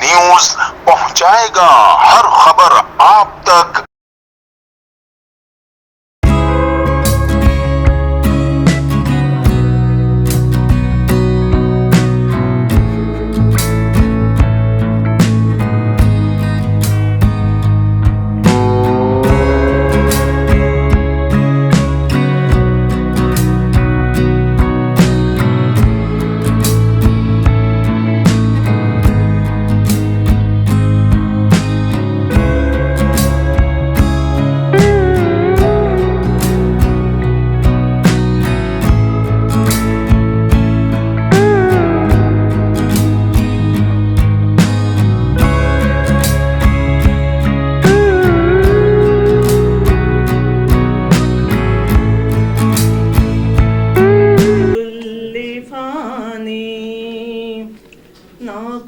News پہنچائے گا ہر خبر آپ تک۔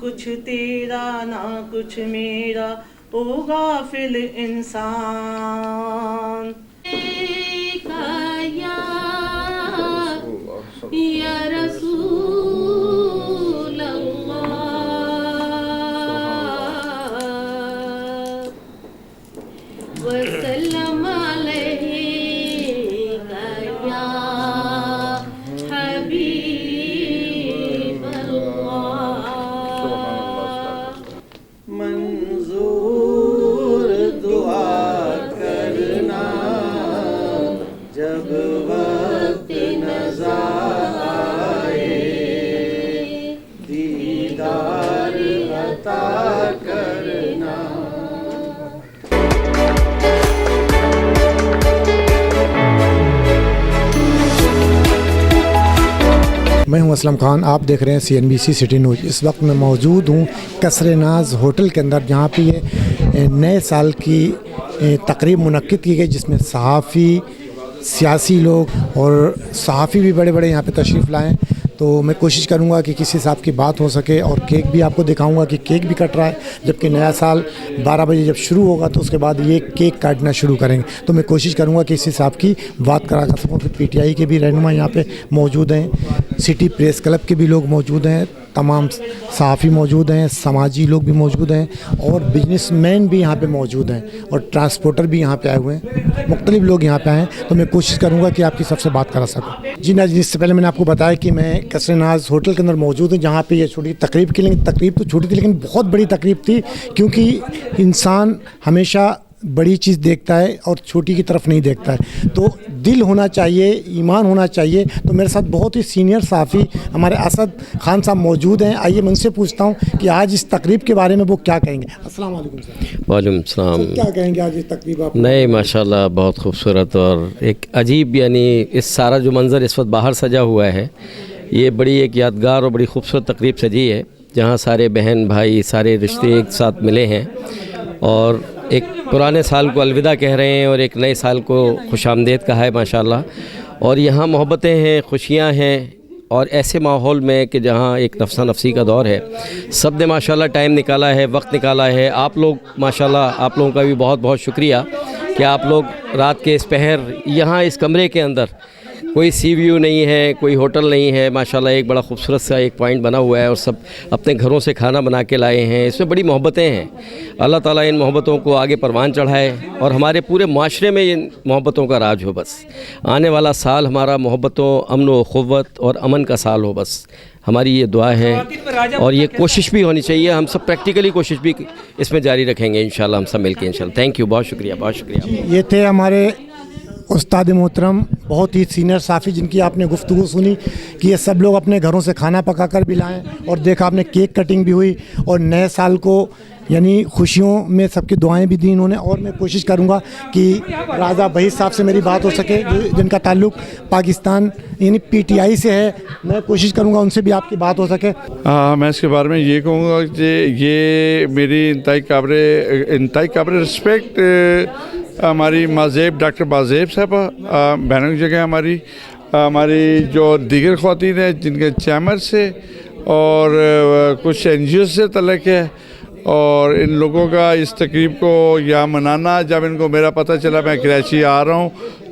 کچھ تیرا نہ کچھ میرا او غافل انسان، یا رسول اللہ وسلم علیہ یا حبیب منظور دعا کرنا جب وقت نظر آئے، دیدار عطا کرنا۔ میں ہوں اسلم خان، آپ دیکھ رہے ہیں CNBC سٹی نیوز۔ اس وقت میں موجود ہوں قصر ناز ہوٹل کے اندر، جہاں پہ یہ نئے سال کی تقریب منعقد کی گئی، جس میں صحافی، سیاسی لوگ اور صحافی بھی بڑے بڑے یہاں پہ تشریف لائیں۔ تو میں کوشش کروں گا کہ کسی صاحب کی بات ہو سکے، اور کیک بھی آپ کو دکھاؤں گا کہ کیک بھی کٹ رہا ہے، جبکہ نیا سال 12 بجے جب شروع ہوگا تو اس کے بعد یہ کیک کاٹنا شروع کریں گے۔ تو میں کوشش کروں گا کہ کسی صاحب کی بات کرا کر سکوں۔ پھر PTI کے بھی رہنما یہاں پہ موجود ہیں، سٹی پریس کلب کے بھی لوگ موجود ہیں، تمام صحافی موجود ہیں، سماجی لوگ بھی موجود ہیں، اور بزنس مین بھی یہاں پہ موجود ہیں، اور ٹرانسپورٹر بھی یہاں پہ آئے ہوئے ہیں، مختلف لوگ یہاں پہ آئے ہیں۔ تو میں کوشش کروں گا کہ آپ کی سب سے بات کرا سکوں۔ جی ناظرین، اس سے پہلے میں نے آپ کو بتایا کہ میں قصر ناز ہوٹل کے اندر موجود ہوں، جہاں پہ یہ چھوٹی تقریب کی، لیکن تقریب تو چھوٹی تھی لیکن بہت بڑی تقریب تھی، کیونکہ انسان ہمیشہ بڑی چیز دیکھتا ہے اور چھوٹی کی طرف نہیں دیکھتا ہے۔ تو دل ہونا چاہیے، ایمان ہونا چاہیے۔ تو میرے ساتھ بہت ہی سینئر صحافی ہمارے اسد خان صاحب موجود ہیں۔ آئیے میں ان سے پوچھتا ہوں کہ آج اس تقریب کے بارے میں وہ کیا کہیں گے۔ السلام علیکم سر۔ وعلیکم السلام۔ کیا کہیں گے آج اس تقریب آپ؟ نہیں، ماشاءاللہ بہت خوبصورت اور ایک عجیب، یعنی اس سارا جو منظر اس وقت باہر سجا ہوا ہے، یہ بڑی ایک یادگار اور بڑی خوبصورت تقریب سجی ہے، جہاں سارے بہن بھائی، سارے رشتے ایک ساتھ ملے ہیں اور ایک پرانے سال کو الوداع کہہ رہے ہیں اور ایک نئے سال کو خوش آمدید کہا ہے ماشاءاللہ۔ اور یہاں محبتیں ہیں، خوشیاں ہیں، اور ایسے ماحول میں کہ جہاں ایک نفسا نفسی کا دور ہے، سب نے ماشاءاللہ ٹائم نکالا ہے، وقت نکالا ہے۔ آپ لوگ ماشاءاللہ، آپ لوگوں کا بھی بہت بہت شکریہ کہ آپ لوگ رات کے اس پہر یہاں اس کمرے کے اندر، کوئی سی ویو نہیں ہے، کوئی ہوٹل نہیں ہے، ماشاءاللہ ایک بڑا خوبصورت سا ایک پوائنٹ بنا ہوا ہے، اور سب اپنے گھروں سے کھانا بنا کے لائے ہیں۔ اس میں بڑی محبتیں ہیں۔ اللہ تعالیٰ ان محبتوں کو آگے پروان چڑھائے اور ہمارے پورے معاشرے میں ان محبتوں کا راج ہو۔ بس آنے والا سال ہمارا محبتوں، امن و اخوت اور امن کا سال ہو، بس ہماری یہ دعا ہے، اور یہ کوشش بھی ہونی چاہیے۔ ہم سب پریکٹیکلی کوشش بھی اس میں جاری رکھیں گے انشاءاللہ، ہم سب مل کے انشاءاللہ۔ تھینک یو، بہت شکریہ، بہت شکریہ۔ یہ تھے ہمارے استاد محترم، بہت ہی سینئر صحافی، جن کی آپ نے گفتگو سنی کہ یہ سب لوگ اپنے گھروں سے کھانا پکا کر بھی لائیں، اور دیکھا آپ نے کیک کٹنگ بھی ہوئی، اور نئے سال کو یعنی خوشیوں میں سب کی دعائیں بھی دیں انہوں نے۔ اور میں کوشش کروں گا کہ راجہ بھائی صاحب سے میری بات ہو سکے، جن کا تعلق پاکستان یعنی PTI سے ہے، میں کوشش کروں گا ان سے بھی آپ کی بات ہو سکے۔ میں اس کے بارے میں یہ کہوں گا کہ یہ میری انتہائی قابل رسپیکٹ ہماری مازیب، ڈاکٹر مازیب صاحبہ، بہنوں کی جگہ ہماری جو دیگر خواتین ہیں جن کے چیمبر سے اور کچھ NGO سے تعلق ہے، اور ان لوگوں کا اس تقریب کو یہاں منانا، جب ان کو میرا پتہ چلا میں کراچی آ رہا ہوں